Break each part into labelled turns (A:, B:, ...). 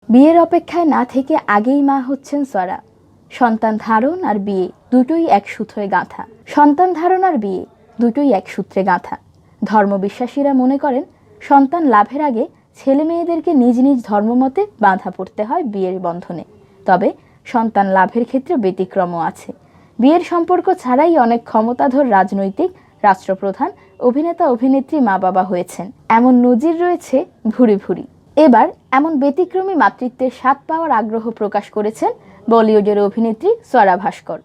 A: বিয়ের অপেক্ষায় না থেকে আগেই মা হচ্ছেন সরা। সন্তান ধারণ আর বিয়ে দুটোই এক সূত্রে গাঁথা। সন্তান ধারণ আর বিয়ে দুটোই এক সূত্রে গাঁথা। ধর্মবিশ্বাসীরা মনে করেন সন্তান লাভের আগে ছেলে মেয়েদেরকে নিজ নিজ ধর্মমতে বাঁধা পড়তে হয় বিয়ের বন্ধনে। তবে সন্তান লাভের ক্ষেত্রে ব্যতিক্রমও আছে। বিয়ের সম্পর্ক ছাড়াই অনেক ক্ষমতাধর রাজনৈতিক, রাষ্ট্রপ্রধান, অভিনেতা অভিনেত্রী মা বাবা হয়েছেন। এমন নজির রয়েছে ভুরি ভুরি। এবার এমন ব্যতিক্রমী মাতৃত্বের স্বাদ পাওয়ার আগ্রহ প্রকাশ করেছেন বলিউডের অভিনেত্রী স্বরা ভাস্কর।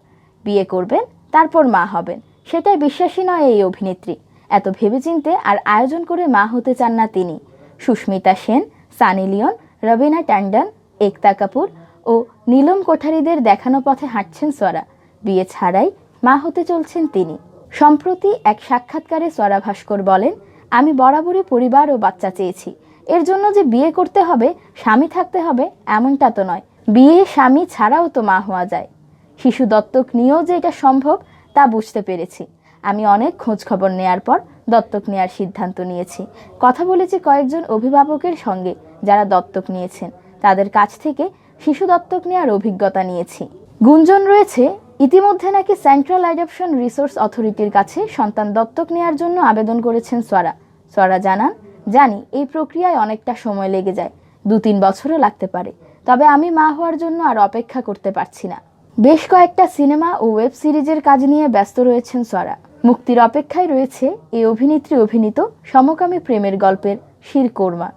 A: বিয়ে করবেন, তারপর মা হবেন, সেটাই বিশ্বাসী নয় এই অভিনেত্রী। এত ভেবেচিন্তে আর আয়োজন করে মা হতে চান না তিনি। সুস্মিতা সেন, সানি লিওন, রবিনা ট্যান্ডন, একতা কাপুর ও নীলম কোঠারিদের দেখানো পথে হাঁটছেন স্বরা। বিয়ে ছাড়াই মা হতে চলছেন তিনি। সম্প্রতি এক সাক্ষাৎকারে স্বরা ভাস্কর বলেন, আমি বরাবরই পরিবার ও বাচ্চা চেয়েছি। এর জন্য যে বিয়ে করতে হবে, স্বামী থাকতে হবে এমনটা তো নয়। বিয়ে স্বামী ছাড়াও তো মা হওয়া যায়। শিশু দত্তক নিয়েও যে এটা সম্ভব তা বুঝতে পেরেছি। আমি অনেক খোঁজ খবর নেয়ার পর দত্তক নেয়ার সিদ্ধান্ত নিয়েছি। কথা বলেছি কয়েকজন অভিভাবকের সঙ্গে যারা দত্তক নিয়েছেন, তাদের কাছ থেকে শিশু দত্তক নেয়ার অভিজ্ঞতা নিয়েছি। গুঞ্জন রয়েছে ইতিমধ্যে নাকি সেন্ট্রাল অ্যাডপশন রিসোর্স অথরিটির কাছে সন্তান দত্তক নেয়ার জন্য আবেদন করেছেন স্বরা। স্বরা জানান, জানি এই প্রক্রিয়ায় অনেকটা সময় লেগে যায়, 2-3 বছরও লাগতে পারে। তবে আমি মা হওয়ার জন্য আর অপেক্ষা করতে পারছি না। বেশ কয়েকটা সিনেমা ও ওয়েব সিরিজের কাজ নিয়ে ব্যস্ত রয়েছেন স্বরা। মুক্তির অপেক্ষায় রয়েছে এই অভিনেত্রী অভিনীত সমকামী প্রেমের গল্পের শিরকোরমা।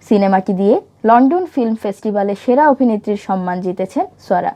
A: সিনেমাটি দিয়ে লন্ডন ফিল্ম ফেস্টিভ্যালে সেরা অভিনেত্রীর সম্মান জিতেছেন স্বরা।